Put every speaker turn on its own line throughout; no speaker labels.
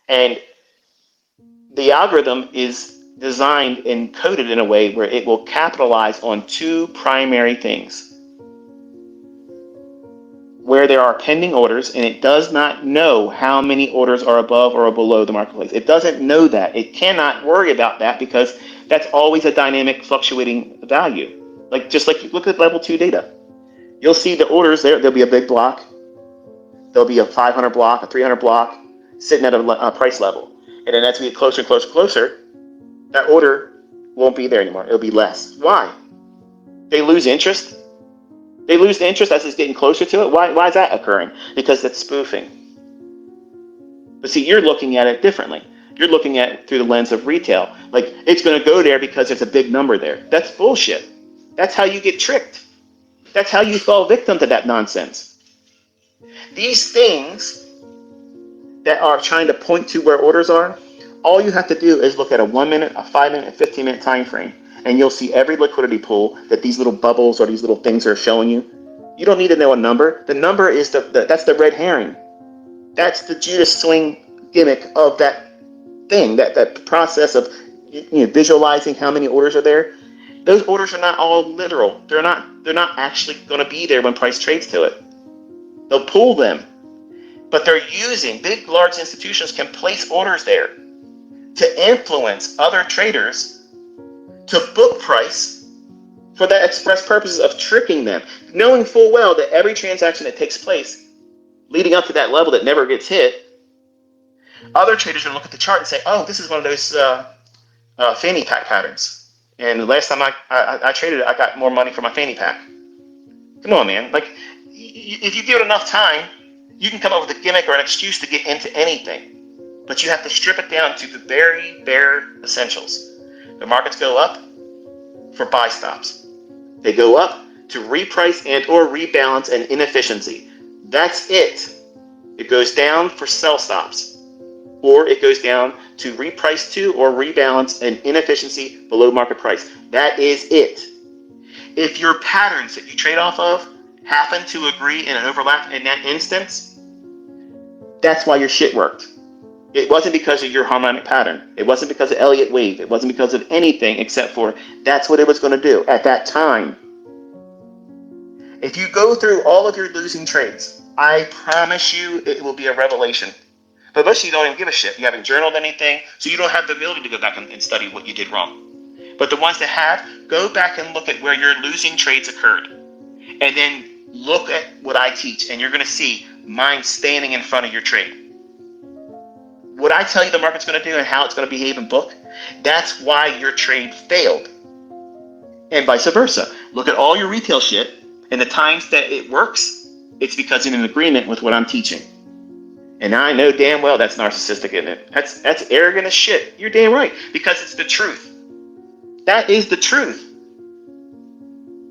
And the algorithm is designed and coded in a way where it will capitalize on two primary things. Where there are pending orders, and it does not know how many orders are above or below the marketplace. It doesn't know that. It cannot worry about that because that's always a dynamic fluctuating value. Just like you look at level 2 data. You'll see the orders there. There'll be a big block. There'll be a 500 block, a 300 block sitting at a price level. And then as we get closer and closer and closer, that order won't be there anymore. It'll be less. Why? They lose interest. They lose the interest as it's getting closer to it. Why is that occurring? Because it's spoofing. But see, you're looking at it differently. You're looking at it through the lens of retail. Like, it's going to go there because there's a big number there. That's bullshit. That's how you get tricked. That's how you fall victim to that nonsense. These things that are trying to point to where orders are, all you have to do is look at a 1 minute, a 5 minute, a 15 minute time frame. And you'll see every liquidity pool that these little bubbles or these little things are showing you. You don't need to know a number. The number is that's the red herring. That's the Judas swing gimmick of that thing, that process of visualizing how many orders are there. Those orders are not all literal. They're not actually going to be there when price trades to it. They'll pull them, but they're using big, large institutions can place orders there to influence other traders to book price for the express purposes of tricking them, knowing full well that every transaction that takes place leading up to that level that never gets hit, other traders are going to look at the chart and say, oh, this is one of those fanny pack patterns. And the last time I traded it, I got more money for my fanny pack. Come on, man. Like, if you give it enough time, you can come up with a gimmick or an excuse to get into anything. But you have to strip it down to the very bare essentials. The markets go up for buy stops. They go up to reprice and or rebalance an inefficiency. That's it. It goes down for sell stops. Or it goes down to reprice to or rebalance an inefficiency below market price. That is it. If your patterns that you trade off of happen to agree and overlap in that instance, that's why your shit worked. It wasn't because of your harmonic pattern. It wasn't because of Elliott wave. It wasn't because of anything except for that's what it was going to do at that time. If you go through all of your losing trades, I promise you it will be a revelation. But most of you don't even give a shit. You haven't journaled anything, so you don't have the ability to go back and study what you did wrong. But the ones that have, go back and look at where your losing trades occurred. And then look at what I teach, and you're going to see mine standing in front of your trade. What I tell you the market's going to do and how it's going to behave and book, that's why your trade failed. And vice versa. Look at all your retail shit, and the times that it works, it's because it's in agreement with what I'm teaching. And I know damn well that's narcissistic, isn't it? That's arrogant as shit. You're damn right, because it's the truth. That is the truth.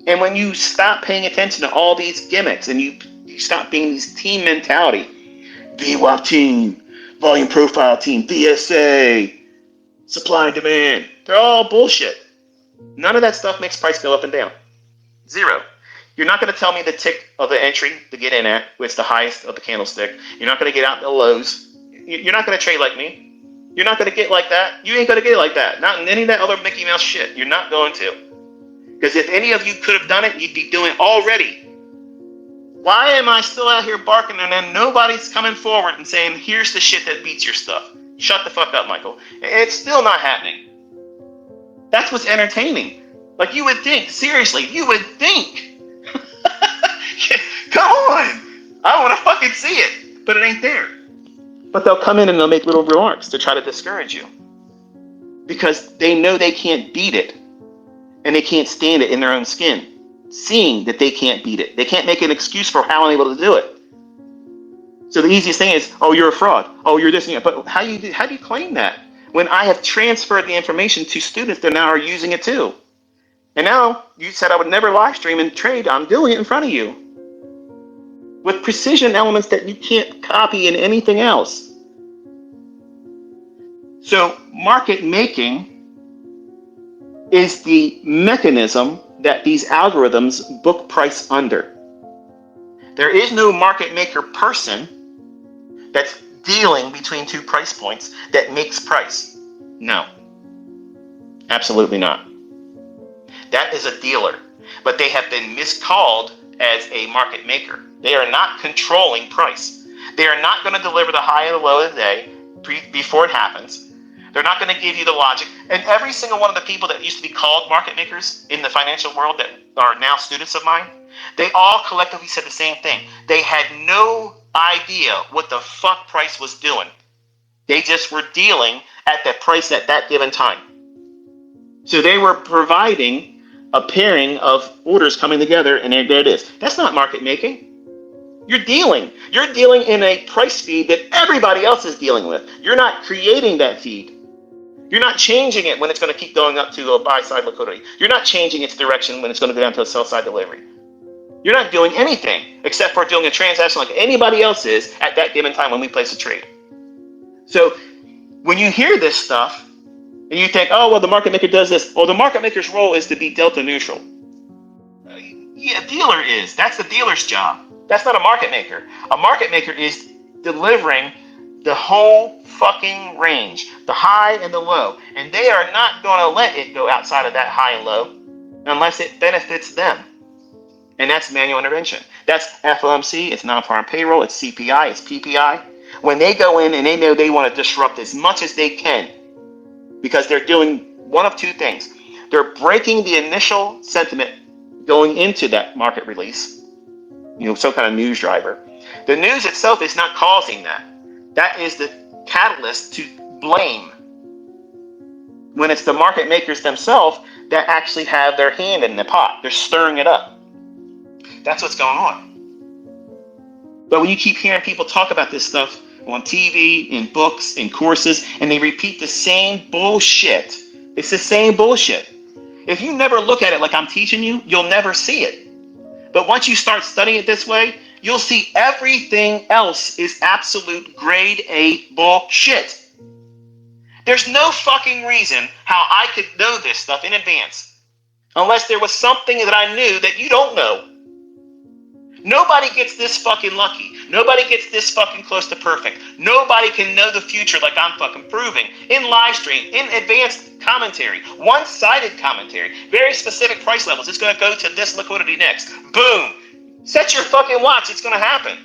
And when you stop paying attention to all these gimmicks and you stop being these team mentality, VWAP team, volume profile team, VSA, supply and demand, they're all bullshit. None of that stuff makes price go up and down. Zero. You're not going to tell me the tick of the entry to get in at, which is the highest of the candlestick. You're not going to get out the lows. You're not going to trade like me. You're not going to get like that. You ain't going to get like that. Not in any of that other Mickey Mouse shit. You're not going to. Because if any of you could have done it, you'd be doing it already. Why am I still out here barking and then nobody's coming forward and saying, here's the shit that beats your stuff? Shut the fuck up, Michael. It's still not happening. That's what's entertaining. Like, you would think, seriously, you would think. Come on. I want to fucking see it. But it ain't there. But they'll come in and they'll make little remarks to try to discourage you. Because they know they can't beat it. And they can't stand it in their own skin. Seeing that they can't beat it. They can't make an excuse for how I'm able to do it. So the easiest thing is, oh, you're a fraud. Oh, you're this and that. But how do you claim that? When I have transferred the information to students that now are using it too. And now, you said I would never live stream and trade. I'm doing it in front of you. With precision elements that you can't copy in anything else. So, market making is the mechanism that these algorithms book price under. There is no market maker person that's dealing between two price points that makes price. No, absolutely not. That is a dealer, but they have been miscalled as a market maker. They are not controlling price. They are not going to deliver the high and the low of the day before it happens. They're not going to give you the logic. And every single one of the people that used to be called market makers in the financial world that are now students of mine, they all collectively said the same thing. They had no idea what the fuck price was doing. They just were dealing at that price at that given time. So they were providing a pairing of orders coming together, and there it is. That's not market making. You're dealing. You're dealing in a price feed that everybody else is dealing with. You're not creating that feed. You're not changing it when it's going to keep going up to a buy-side liquidity. You're not changing its direction when it's going to go down to a sell-side delivery. You're not doing anything except for doing a transaction like anybody else is at that given time when we place a trade. So when you hear this stuff, and you think, oh, well, the market maker does this. Well, the market maker's role is to be delta neutral. Yeah, dealer is. That's the dealer's job. That's not a market maker. A market maker is delivering the whole fucking range, the high and the low. And they are not going to let it go outside of that high and low unless it benefits them. And that's manual intervention. That's FOMC, it's non-farm payroll, it's CPI, it's PPI. When they go in and they know they want to disrupt as much as they can, because they're doing one of two things. They're breaking the initial sentiment going into that market release, some kind of news driver. The news itself is not causing that. That is the catalyst to blame. When it's the market makers themselves that actually have their hand in the pot. They're stirring it up. That's what's going on. But when you keep hearing people talk about this stuff on TV, in books, in courses, and they repeat the same bullshit. It's the same bullshit. If you never look at it like I'm teaching you, you'll never see it. But once you start studying it this way, you'll see everything else is absolute grade A bullshit. There's no fucking reason how I could know this stuff in advance unless there was something that I knew that you don't know. Nobody gets this fucking lucky. Nobody gets this fucking close to perfect. Nobody can know the future like I'm fucking proving in live stream, in advanced commentary, one-sided commentary, very specific price levels. It's going to go to this liquidity next. Boom. Set your fucking watch. It's going to happen.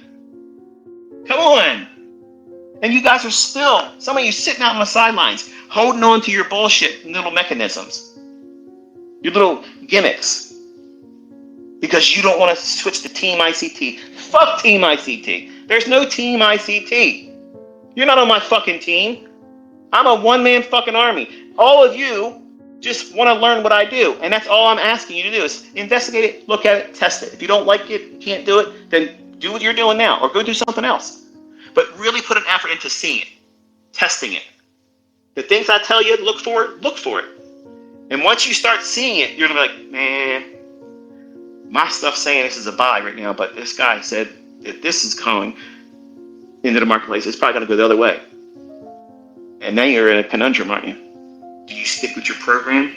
Come on. And you guys are still, some of you sitting out on the sidelines, holding on to your bullshit little mechanisms, your little gimmicks. Because you don't want to switch to Team ICT. Fuck Team ICT. There's no Team ICT. You're not on my fucking team. I'm a one-man fucking army. All of you just want to learn what I do. And that's all I'm asking you to do is investigate it, look at it, test it. If you don't like it, you can't do it, then do what you're doing now or go do something else. But really put an effort into seeing it, testing it. The things I tell you, look for it. And once you start seeing it, you're going to be like, man, my stuff's saying this is a buy right now, but this guy said if this is going into the marketplace, it's probably going to go the other way. And now you're in a conundrum, aren't you? Do you stick with your program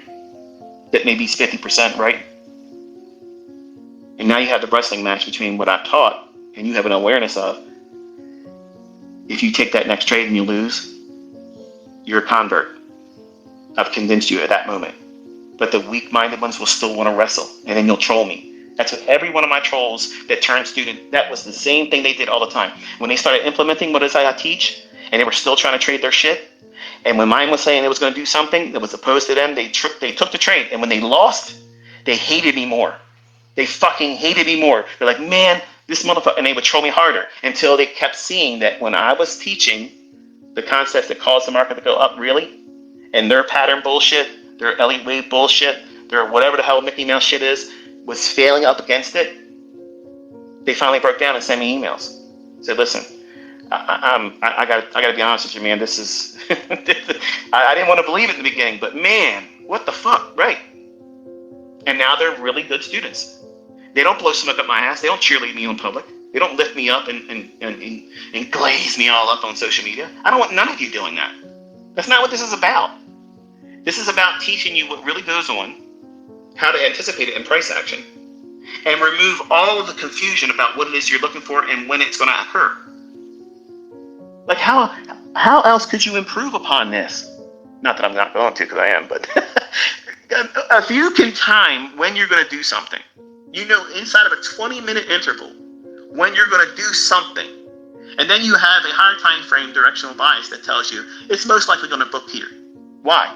that maybe is 50% right? And now you have the wrestling match between what I taught and you have an awareness of. If you take that next trade and you lose, you're a convert. I've convinced you at that moment. But the weak-minded ones will still want to wrestle, and then you'll troll me. That's what every one of my trolls that turned student, that was the same thing they did all the time. When they started implementing what it is I teach, and they were still trying to trade their shit, and when mine was saying it was going to do something that was opposed to them, they took the trade. And when they lost, they hated me more. They fucking hated me more. They're like, man, this motherfucker, and they would troll me harder until they kept seeing that when I was teaching the concepts that caused the market to go up really, and their pattern bullshit, their Elliott wave bullshit, their whatever the hell Mickey Mouse shit is, was failing up against it, they finally broke down and sent me emails. Said, listen, I gotta be honest with you, man. This is I didn't want to believe it in the beginning, but man, what the fuck, right? And now they're really good students. They don't blow smoke up my ass. They don't cheerlead me in public. They don't lift me up and glaze me all up on social media. I don't want none of you doing that. That's not what this is about. This is about teaching you what really goes on, how to anticipate it in price action, and remove all of the confusion about what it is you're looking for and when it's going to occur. Like how else could you improve upon this? Not that I'm not going to, because I am, but if you can time when you're going to do something, you know, inside of a 20-minute interval, when you're going to do something, and then you have a higher time frame directional bias that tells you it's most likely going to book here. Why?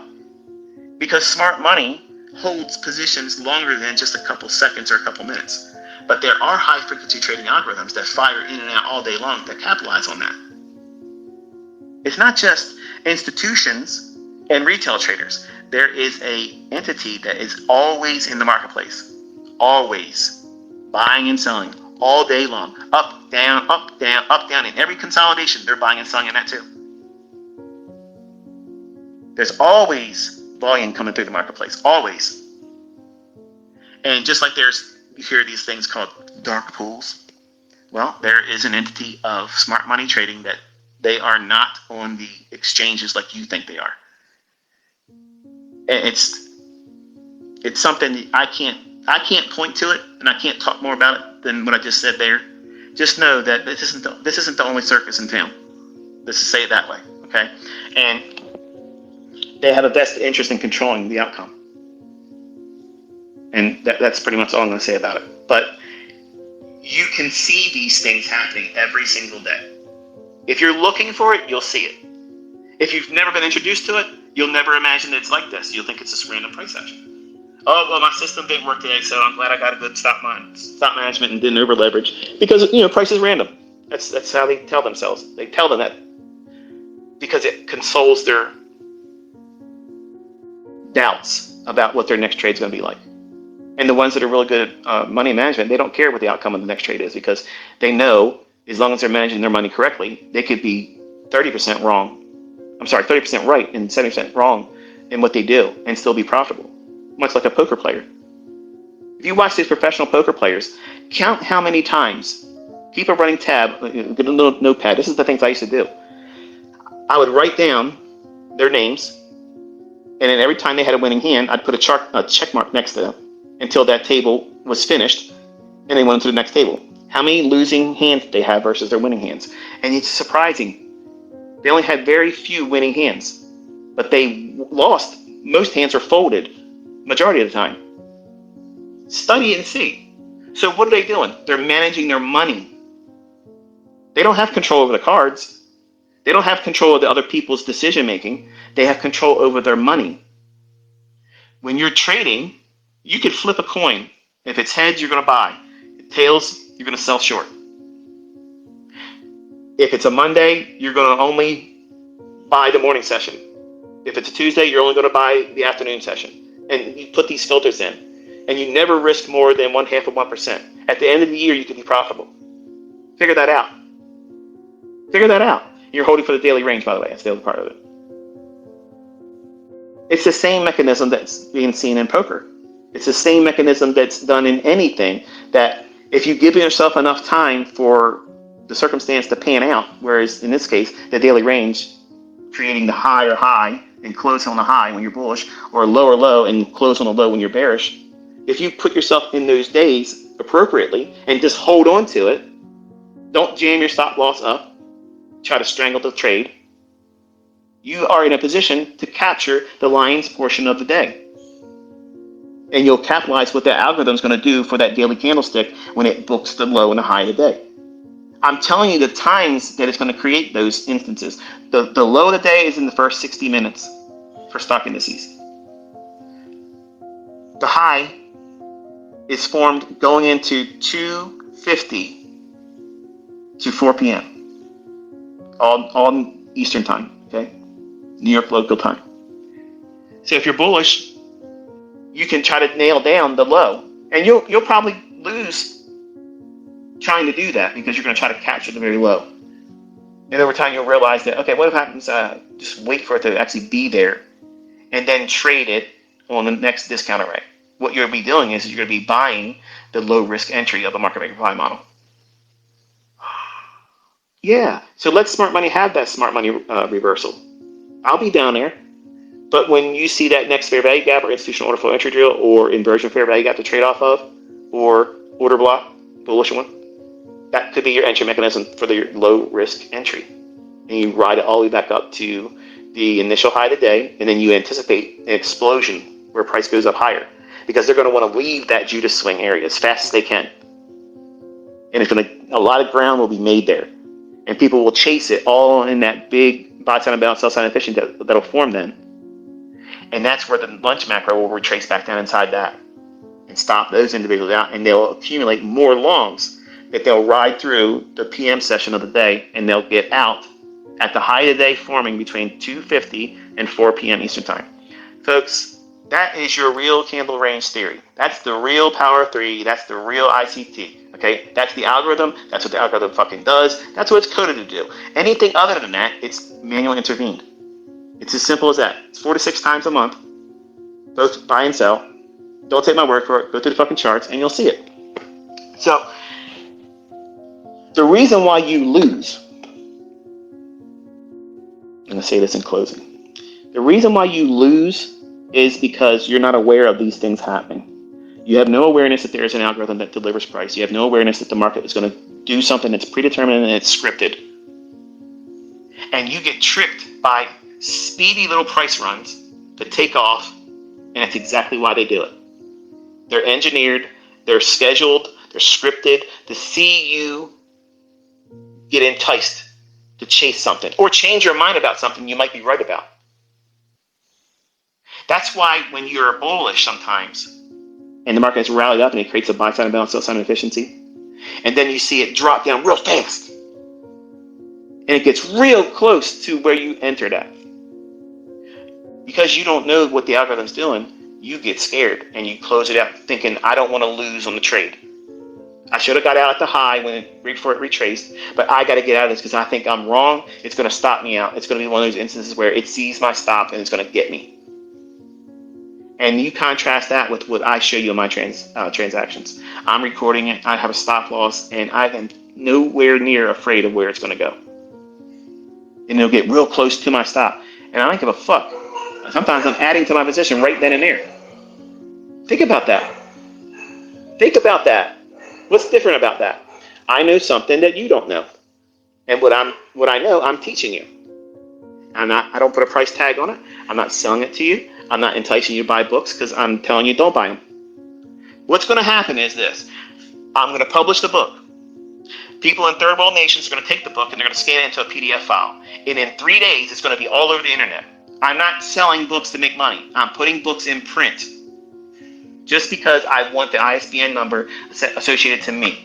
Because smart money holds positions longer than just a couple seconds or a couple minutes. But there are high frequency trading algorithms that fire in and out all day long that capitalize on that. It's not just institutions and retail traders. There is a entity that is always in the marketplace, always buying and selling all day long, up, down, up, down, up, down. In every consolidation, they're buying and selling in that too. There's always volume coming through the marketplace, always. And just like you hear these things called dark pools. Well, there is an entity of smart money trading that they are not on the exchanges like you think they are. And it's something I can't point to it, and I can't talk more about it than what I just said there. Just know that this isn't the only circus in town. Let's say it that way, okay? And they have a vested interest in controlling the outcome. And that's pretty much all I'm going to say about it. But you can see these things happening every single day. If you're looking for it, you'll see it. If you've never been introduced to it, you'll never imagine that it's like this. You'll think it's just random price action. Oh, well, my system didn't work today, so I'm glad I got a good stop management and didn't over leverage. Because, price is random. That's how they tell themselves. They tell them that because it consoles their doubts about what their next trade's going to be like. And the ones that are really good at money management, they don't care what the outcome of the next trade is, because they know as long as they're managing their money correctly, they could be 30% wrong. 30% right and 70% wrong in what they do and still be profitable. Much like a poker player. If you watch these professional poker players, count how many times, keep a running tab, get a little notepad. This is the things I used to do. I would write down their names, and then every time they had a winning hand, I'd put a check mark next to them until that table was finished, and they went to the next table. How many losing hands did they have versus their winning hands? And it's surprising. They only had very few winning hands, but they lost. Most hands are folded, majority of the time. Study it and see. So what are they doing? They're managing their money. They don't have control over the cards. They don't have control of the other people's decision making. They have control over their money. When you're trading, you could flip a coin. If it's heads, you're going to buy. Tails, you're going to sell short. If it's a Monday, you're going to only buy the morning session. If it's a Tuesday, you're only going to buy the afternoon session. And you put these filters in. And you never risk more than 0.5%. At the end of the year, you can be profitable. Figure that out. You're holding for the daily range, by the way. That's the other part of it. It's the same mechanism that's being seen in poker. It's the same mechanism that's done in anything, that if you give yourself enough time for the circumstance to pan out, whereas in this case, the daily range, creating the higher high and closing on the high when you're bullish, or lower low and close on the low when you're bearish, if you put yourself in those days appropriately and just hold on to it, don't jam your stop loss up, try to strangle the trade, you are in a position to capture the lion's portion of the day. And you'll capitalize what that algorithm is going to do for that daily candlestick when it books the low and the high of the day. I'm telling you the times that it's going to create those instances. The low of the day is in the first 60 minutes for stock indices. The high is formed going into 2:50 to 4 p.m. all Eastern time, okay? New York local time. So if you're bullish, you can try to nail down the low, and you'll probably lose trying to do that, because you're going to try to capture the very low. And over time, you'll realize that, okay, what happens? Just wait for it to actually be there, and then trade it on the next discount array. What you'll be doing is you're going to be buying the low risk entry of the market maker buy model. Yeah, so let smart money have that smart money reversal. I'll be down there. But when you see that next fair value gap or institutional order flow entry drill or inversion fair value gap to trade off of, or order block, bullish one, that could be your entry mechanism for the low risk entry. and you ride it all the way back up to the initial high of the day, and then you anticipate an explosion where price goes up higher, because they're going to want to leave that Judas swing area as fast as they can. And a lot of ground will be made there, and people will chase it all in that big buy sign and balance, sell sign efficient that'll form then. And that's where the lunch macro will retrace back down inside that and stop those individuals out, and they'll accumulate more longs that they'll ride through the PM session of the day, and they'll get out at the high of the day forming between 2:50 and 4 p.m. Eastern Time. Folks, that is your real candle range theory. That's the real power of three. That's the real ICT. Okay? That's the algorithm. That's what the algorithm fucking does. That's what it's coded to do. Anything other than that, it's manually intervened. It's as simple as that. It's 4 to 6 times a month, both buy and sell. Don't take my word for it. Go through the fucking charts and you'll see it. So, the reason why you lose, I'm going to say this in closing. The reason why you lose is because you're not aware of these things happening. You have no awareness that there is an algorithm that delivers price. You have no awareness that the market is going to do something that's predetermined and it's scripted. And you get tricked by speedy little price runs that take off, and that's exactly why they do it. They're engineered, they're scheduled, they're scripted to see you get enticed to chase something or change your mind about something you might be right about. That's why when you're bullish sometimes and the market has rallied up and it creates a buy sign and balance, sell sign efficiency, and then you see it drop down real fast and it gets real close to where you entered at. Because you don't know what the algorithm's doing, you get scared and you close it out thinking, I don't want to lose on the trade. I should have got out at the high before it retraced, but I got to get out of this because I think I'm wrong. It's going to stop me out. It's going to be one of those instances where it sees my stop and it's going to get me. And you contrast that with what I show you in my transactions. I'm recording it. I have a stop loss, and I am nowhere near afraid of where it's going to go. And it'll get real close to my stop, and I don't give a fuck. Sometimes I'm adding to my position right then and there. Think about that. Think about that. What's different about that? I know something that you don't know. And what I know, I'm teaching you. I don't put a price tag on it. I'm not selling it to you. I'm not enticing you to buy books because I'm telling you don't buy them. What's going to happen is this. I'm going to publish the book. People in third world nations are going to take the book and they're going to scan it into a PDF file. And in 3 days, it's going to be all over the internet. I'm not selling books to make money. I'm putting books in print. Just because I want the ISBN number associated to me.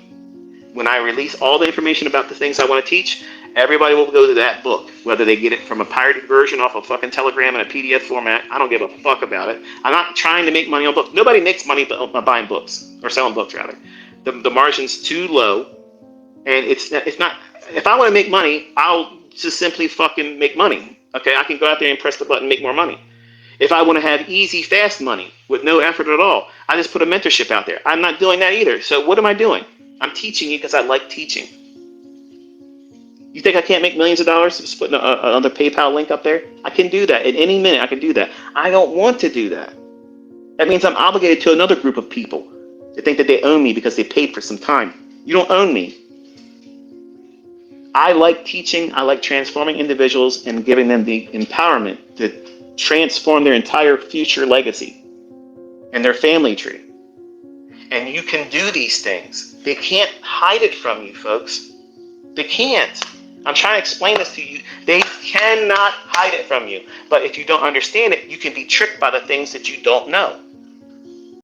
When I release all the information about the things I want to teach, everybody will go to that book, whether they get it from a pirated version off a fucking Telegram in a PDF format. I don't give a fuck about it. I'm not trying to make money on books. Nobody makes money by buying books, or selling books rather. The margin's too low, and it's not. If I want to make money, I'll just simply fucking make money. Okay, I can go out there and press the button and make more money. If I want to have easy, fast money with no effort at all, I just put a mentorship out there. I'm not doing that either. So what am I doing? I'm teaching you because I like teaching. You think I can't make millions of dollars just putting another PayPal link up there? I can do that. At any minute, I can do that. I don't want to do that. That means I'm obligated to another group of people that think that they own me because they paid for some time. You don't own me. I like teaching. I like transforming individuals and giving them the empowerment to transform their entire future legacy and their family tree. And you can do these things. They can't hide it from you, folks. They can't. I'm trying to explain this to you. They cannot hide it from you. But if you don't understand it, you can be tricked by the things that you don't know.